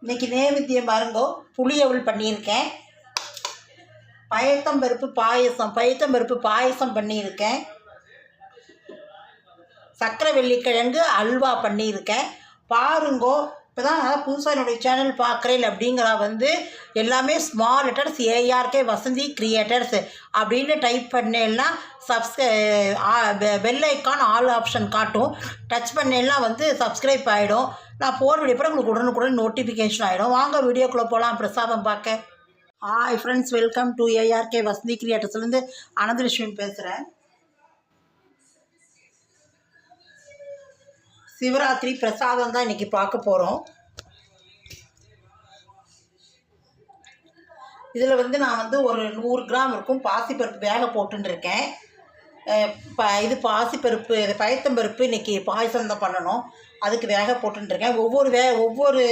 இன்றைக்கி நைவேத்தியம் பாருங்கோ, புளியவுள் பண்ணியிருக்கேன். பயத்தம்பருப்பு பாயசம் பண்ணியிருக்கேன். சக்கரை வெள்ளிக்கிழங்கு அல்வா பண்ணியிருக்கேன். பாருங்கோ, இப்போ தான் புதுசாக என்னுடைய சேனல் பார்க்குறேன் அப்படிங்கிற எல்லாமே small letters ARK Vasanthi creators அப்படின்னு டைப் பண்ணேன்னா பெல் ஐக்கான் ஆல் ஆப்ஷன் காட்டும். டச் பண்ணேன்னா சப்ஸ்கிரைப் ஆகிடும். நான் போகிற வீடியோ கூட உங்களுக்கு உடனுக்குடன் நோட்டிஃபிகேஷன் ஆகிடும். வாங்க வீடியோக்குள்ளே போகலாம் பிரசாதம் பார்க்க. Hi friends, welcome to ARK Vasanthi கிரியேட்டர்ஸ்லேருந்து அனந்தலட்சுமி பேசுகிறேன். சிவராத்திரி பிரசாதம் தான் இன்றைக்கி பார்க்க போகிறோம். இதில் நான் ஒரு 100 கிராம் இருக்கும் பாசிப்பருப்பு வேக போட்டுருக்கேன். இது பாசிப்பருப்பு, பயத்தம்பருப்பு இன்றைக்கி பாயசம் தான் பண்ணணும். அதுக்கு வேக போட்டுருக்கேன். ஒவ்வொரு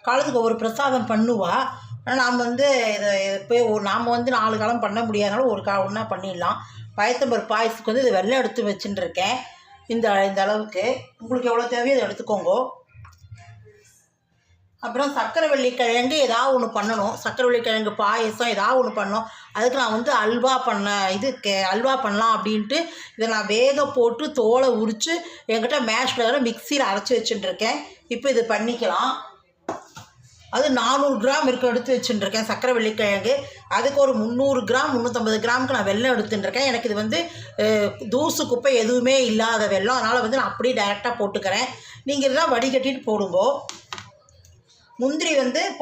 காலத்துக்கு ஒவ்வொரு பிரசாதம் பண்ணுவா. ஆனால் நாம் நாம் 4 காலம் பண்ண முடியாதனால ஒன்றா பண்ணிடலாம். பயத்தம்பருப்பு பாயசத்துக்கு இது வெள்ளை எடுத்து வச்சுட்டுருக்கேன். இந்த அளவுக்கு உங்களுக்கு எவ்வளோ தேவையோ அதை எடுத்துக்கோங்க. அப்புறம் சக்கரை வெள்ளிக்கிழங்கு ஏதாவது ஒன்று பண்ணணும். சக்கரை வெள்ளிக்கிழங்கு பாயசம் ஏதாவது ஒன்று பண்ணணும். அதுக்கு நான் அல்வா அல்வா பண்ணலாம் அப்படின்ட்டு இதை நான் வேக போட்டு தோலை உரித்து என்கிட்ட மேஷில் மிக்சியில் அரைச்சி வச்சுட்டுருக்கேன். இப்போ இது பண்ணிக்கலாம். அது 400 கிராம் எடுத்து வச்சுட்டுருக்கேன் சக்கரை வெள்ளிக்கிழங்கு. அதுக்கு ஒரு 300 கிராம் 350 கிராமுக்கு நான் வெல்லம் எடுத்துட்டுருக்கேன். எனக்கு இது தூசு குப்பை எதுவுமே இல்லாத வெல்லம். அதனால் நான் அப்படியே டைரெக்டாக போட்டுக்கிறேன். நீங்கள் இதெல்லாம் வடிகட்டிட்டு போடுங்கோ. முந்திரி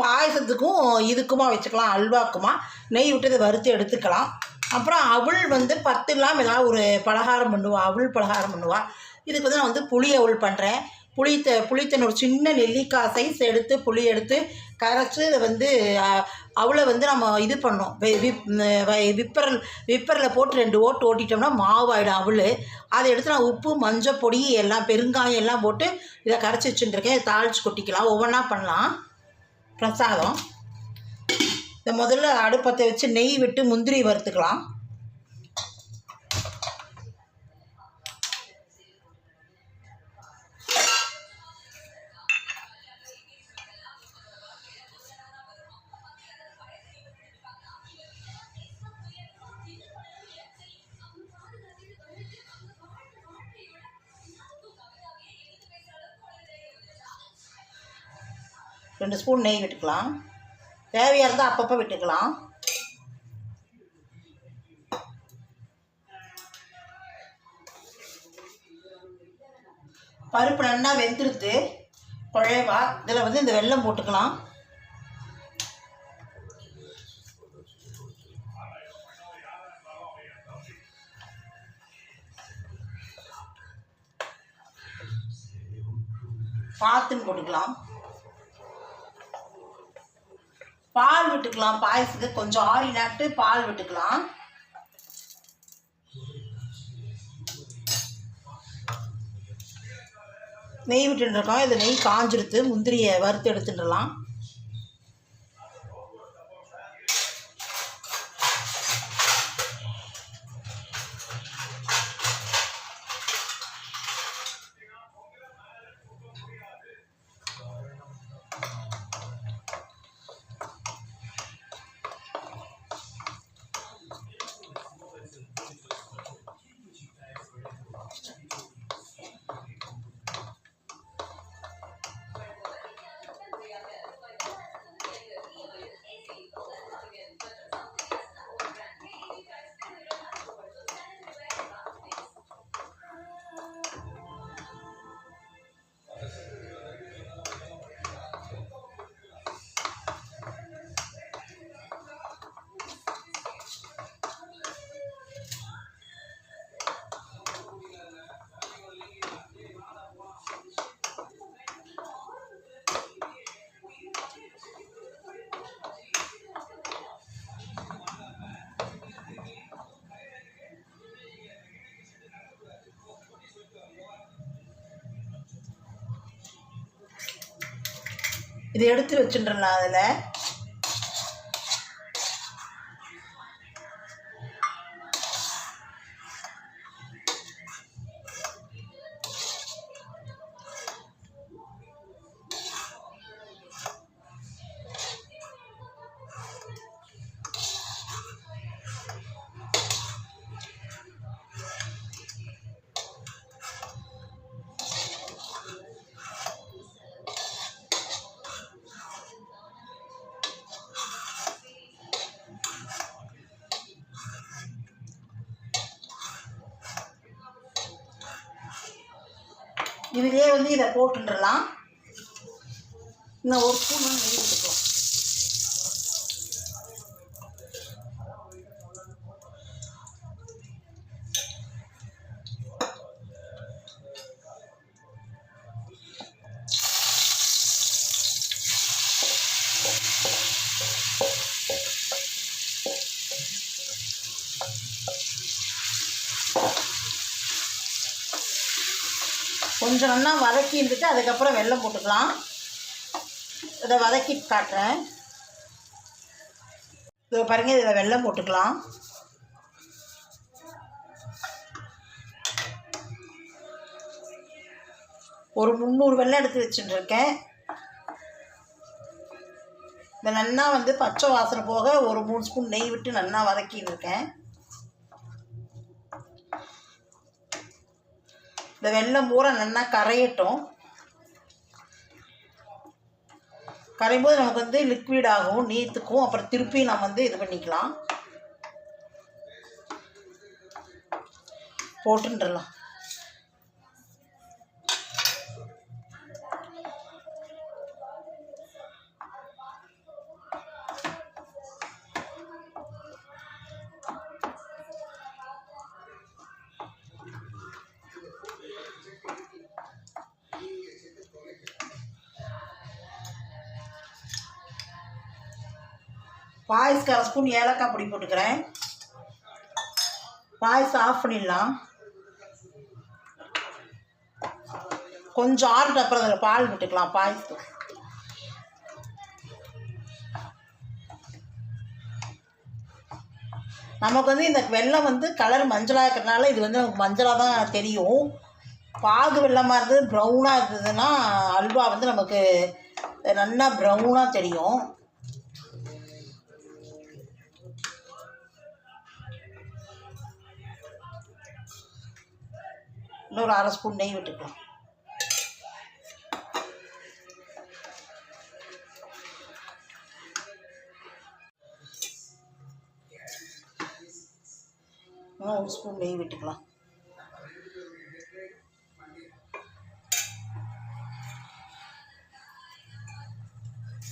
பாயசத்துக்கும் இதுக்குமா வச்சுக்கலாம், அல்வாக்குமா நெய் விட்டு இதை வறுத்து எடுத்துக்கலாம். அப்புறம் அவள் 10 கிராம் ஏதாவது ஒரு பலகாரம் பண்ணுவாள், அவள் பலகாரம் பண்ணுவாள். இதுக்கு நான் புளி அவள் பண்ணுறேன். புளித்தன் ஒரு சின்ன நெல்லிக்காய் சைஸ் எடுத்து புளி எடுத்து கரைச்சி இதை அவளை நம்ம இது பண்ணோம். விப்பரில் போட்டு 2 ஓட்டு ஓட்டிட்டோம்னா மாவாயிடும் அவள். அதை எடுத்து நான் உப்பு மஞ்சள் பொடி எல்லாம் பெருங்காயம் எல்லாம் போட்டு இதை கரைச்சி வச்சுட்டுருக்கேன். இதை தாளித்து கொட்டிக்கலாம், ஒவ்வொன்றா பண்ணலாம். பிரசாதம் இதை முதல்ல அடுப்பத்தை வச்சு நெய் விட்டு முந்திரி வறுத்துக்கலாம். ரெண்டு ஸ்பூன் நெய் விட்டுக்கலாம். தேவையாக இருந்தால் அப்பப்போ விட்டுக்கலாம். பருப்பு நல்லா வெந்துடுத்து குழைவா. இதில் இந்த வெல்லம் போட்டுக்கலாம். பாத்துன்னு போட்டுக்கலாம். பால் விட்டுக்கலாம். பாயசத்துக்கு கொஞ்சம் ஆறினாட்டு பால் விட்டுக்கலாம். நெய் விட்டுருக்கோம். இது நெய் காஞ்சிடுத்து, முந்திரியை வறுத்து எடுத்துடலாம். இதை எடுத்து வச்சுட்டுலாம். அதில் இதுலேயே வந்து இதை போட்டுடலாம். இன்னும் ஒரு ஸ்பூன் நெய் விட்டுக்கலாம். கொஞ்சம் நல்லா வதக்கி இருந்துட்டு அதுக்கப்புறம் வெல்லம் போட்டுக்கலாம். இதை வதக்கி காட்டுறேன். இதை பாருங்கள், இதில் வெல்லம் போட்டுக்கலாம். ஒரு 300 வெல்லம் எடுத்து வச்சுட்டுருக்கேன். இதை நல்லா வந்து பச்சை வாசனை போக ஒரு 3 ஸ்பூன் நெய் விட்டு நல்லா வதக்கின்னு இருக்கேன். இந்த வெல்லம் பூரா நல்லா கரையட்டும். கரையும் போது நமக்கு வந்து லிக்விட் ஆகும், நீத்துக்கும். அப்புறம் திருப்பி நம்ம வந்து இது பண்ணிக்கலாம், போட்டுன்றலாம். பாயசுக்கு 1 ஸ்பூன் ஏலக்காய் பொடி போட்டுக்கிறேன். பாயசம் ஆஃப் பண்ணிடலாம். கொஞ்சம் ஆறுட்டு அப்புறம் அதில் பால் விட்டுக்கலாம் பாயசத்துக்கு. நமக்கு வந்து இந்த வெல்லம் வந்து கலர் மஞ்சளாக இருக்கிறதுனால இது வந்து நமக்கு மஞ்சளாக தான் தெரியும். பாகு வெல்லமாக இருந்தது ப்ரௌனாக இருந்ததுன்னா அல்வா வந்து நமக்கு நல்லா ப்ரௌனாக தெரியும். இன்னொரு 1/2 ஸ்பூன் நெய் விட்டுக்கலாம். இன்னும் 1 ஸ்பூன் நெய் விட்டுக்கலாம்.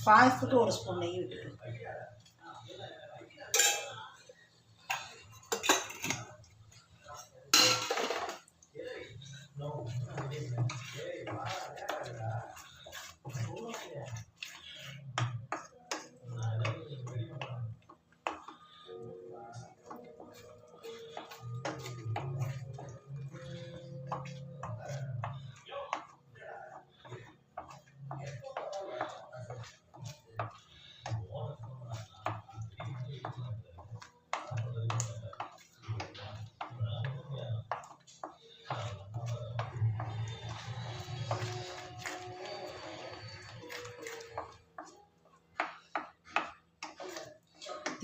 பாயசத்துக்கு 1 ஸ்பூன் நெய் விட்டுக்கலாம்.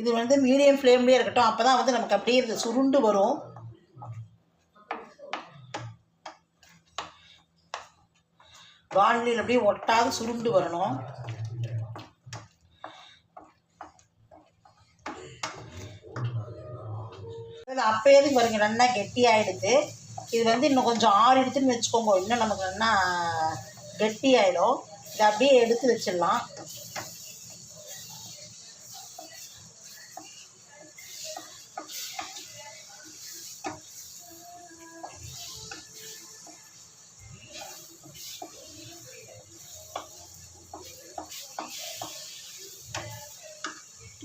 இது வந்து மீடியம் ஃப்ளேம்லேயே இருக்கட்டும். அப்போ தான் வந்து நமக்கு அப்படியே இது சுருண்டு வரும். வானிலையில் அப்படியே ஒட்டாது சுருண்டு வரணும். இதில் அப்போயே பாருங்க நல்லா கெட்டியாகிடுது. இது வந்து இன்னும் கொஞ்சம் ஆறிடுச்சுன்னு வச்சுக்கோங்க, இன்னும் நமக்கு நல்லா கெட்டி ஆகிடும். இதை அப்படியே எடுத்து வச்சிடலாம்.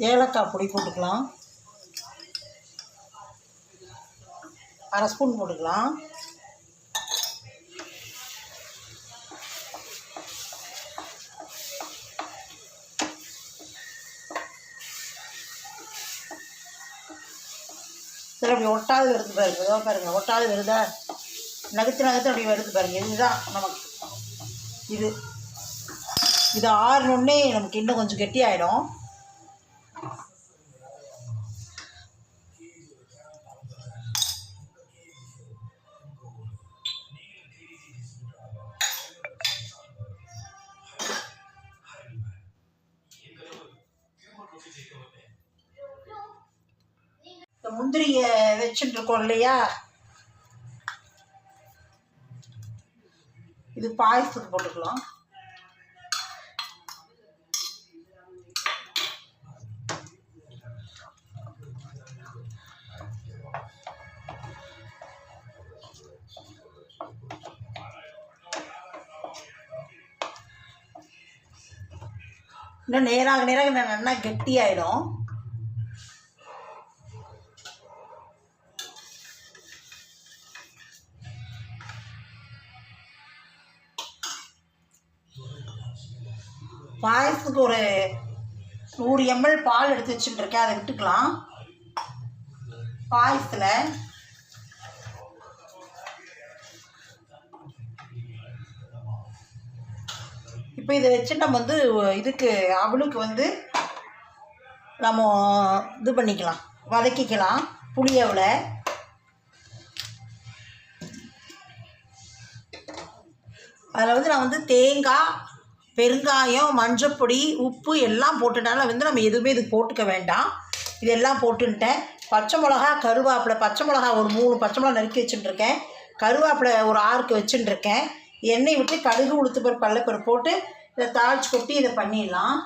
ஏலக்காய் பொடி போட்டுக்கலாம். 1/2 ஸ்பூன் போட்டுக்கலாம். இதில் அப்படி ஒட்டாது வருது பாருங்க. இதோ பாருங்க, ஒட்டாது வருதா, நகர்த்து நகர்த்து அப்படி வருது பாருங்க. இதுதான் நமக்கு இது ஆறுனோடனே நமக்கு இன்னும் கொஞ்சம் கெட்டி ஆகிடும். முந்திரிய வச்சுட்டு இருக்கோம் இல்லையா, இது பாயசத்துக்கு போட்டுக்கலாம். இன்னும் நேராக நல்லா கெட்டியாயிடும். பாயசத்துக்கு ஒரு 100 ml பால் எடுத்து வச்சுட்டுருக்கேன், அதை விட்டுக்கலாம். பாயசத்தில் இப்போ இதை வச்சு நம்ம வந்து இதுக்கு அவளுக்கு வந்து நம்ம இது பண்ணிக்கலாம், வதக்கிக்கலாம். புளியவளை அதில் வந்து நான் வந்து தேங்காய், பெருங்காயம், மஞ்சப்பொடி, உப்பு எல்லாம் போட்டுட்டால வந்து நம்ம எதுவுமே இதுக்கு போட்டுக்க வேண்டாம். இதெல்லாம் போட்டுன்ட்டேன். பச்சை மிளகா, கருவேப்பிலை. பச்சை மிளகா ஒரு 3 பச்சை மிளகா நறுக்கி வச்சுட்டுருக்கேன். கருவேப்பிலை ஒரு 6 வச்சுட்டுருக்கேன். எண்ணெய் விட்டு கடுகு, உளுத்தம்பருப்பு, கடலைப்பருப்பு போட்டு இதை தாளிச்சு கொட்டி இதை பண்ணிடலாம்.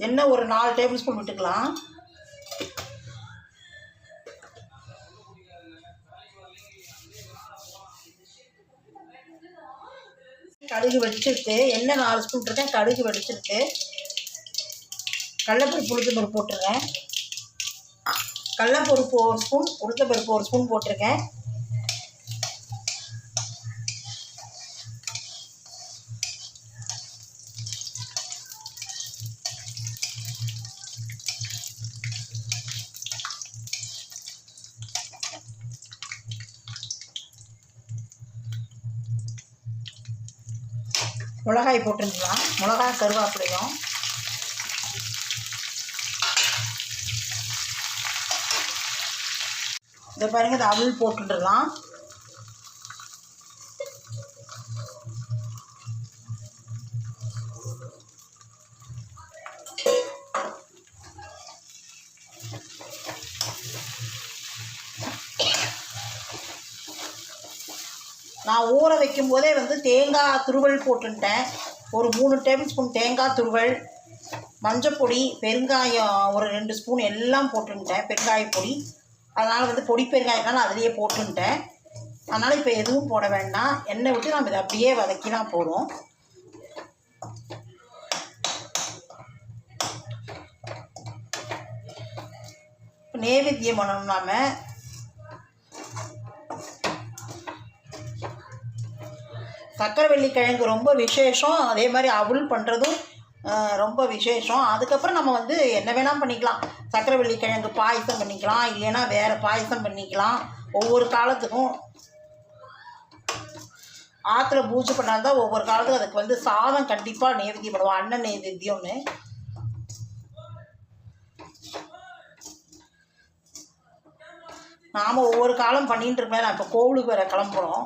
எண்ணெய் ஒரு 4 டேபிள் ஸ்பூன் விட்டுக்கலாம். கடுகு வெடிச்சிருக்கு. எண்ணெய் 4 ஸ்பூன் இருக்கேன். கடுகு வெடிச்சிருக்கு. கடலைப்பருப்பு, உளுத்தம்பருப்பு போட்டுருக்கேன். கடலைப்பருப்பு 1 ஸ்பூன், உளுத்தம்பருப்பு 1 ஸ்பூன் போட்டிருக்கேன். மிளகாய் போட்டுருக்கலாம். மிளகாய், கருவேப்பிலையும் இதை பாருங்க, இதை அவள் போட்டுடலாம். நான் ஊற வைக்கும் போதே வந்து தேங்காய் துருவல் போட்டுட்டேன். ஒரு 3 டேபிள் ஸ்பூன் தேங்காய் துருவல், மஞ்சப்பொடி, பெருங்காயம் ஒரு 2 ஸ்பூன் எல்லாம் போட்டுட்டேன். பெருங்காயப்பொடி, அதனால் வந்து பொடி பெருங்காயம்னால அதிலேயே போட்டுட்டேன். அதனால் இப்போ எதுவும் போட வேண்டாம். எண்ணெய் விட்டு நம்ம இதை அப்படியே வதக்கினா போதும். இப்போ நைவேத்தியம் பண்ணணும். நாம் சக்கரவள்ளி கிழங்கு ரொம்ப விசேஷம். அதே மாதிரி அவள் பண்ணுறதும் ரொம்ப விசேஷம். அதுக்கப்புறம் நம்ம வந்து என்ன வேணால் பண்ணிக்கலாம். சக்கரவள்ளி கிழங்கு பாயசம் பண்ணிக்கலாம், இல்லைன்னா வேறு பாயசம் பண்ணிக்கலாம். ஒவ்வொரு காலத்துக்கும் ஆற்றுல பூஜை பண்ணால்தான் ஒவ்வொரு காலத்துக்கும் அதுக்கு வந்து சாதம் கண்டிப்பாக நைவேத்தியம் பண்ணுவோம். அண்ணன் நைவேத்தியம்னு. நாம் ஒவ்வொரு காலம் பண்ணிகிட்டு இருக்கோம். நான் இப்போ கோவிலுக்கு வேறு கிளம்புறோம்.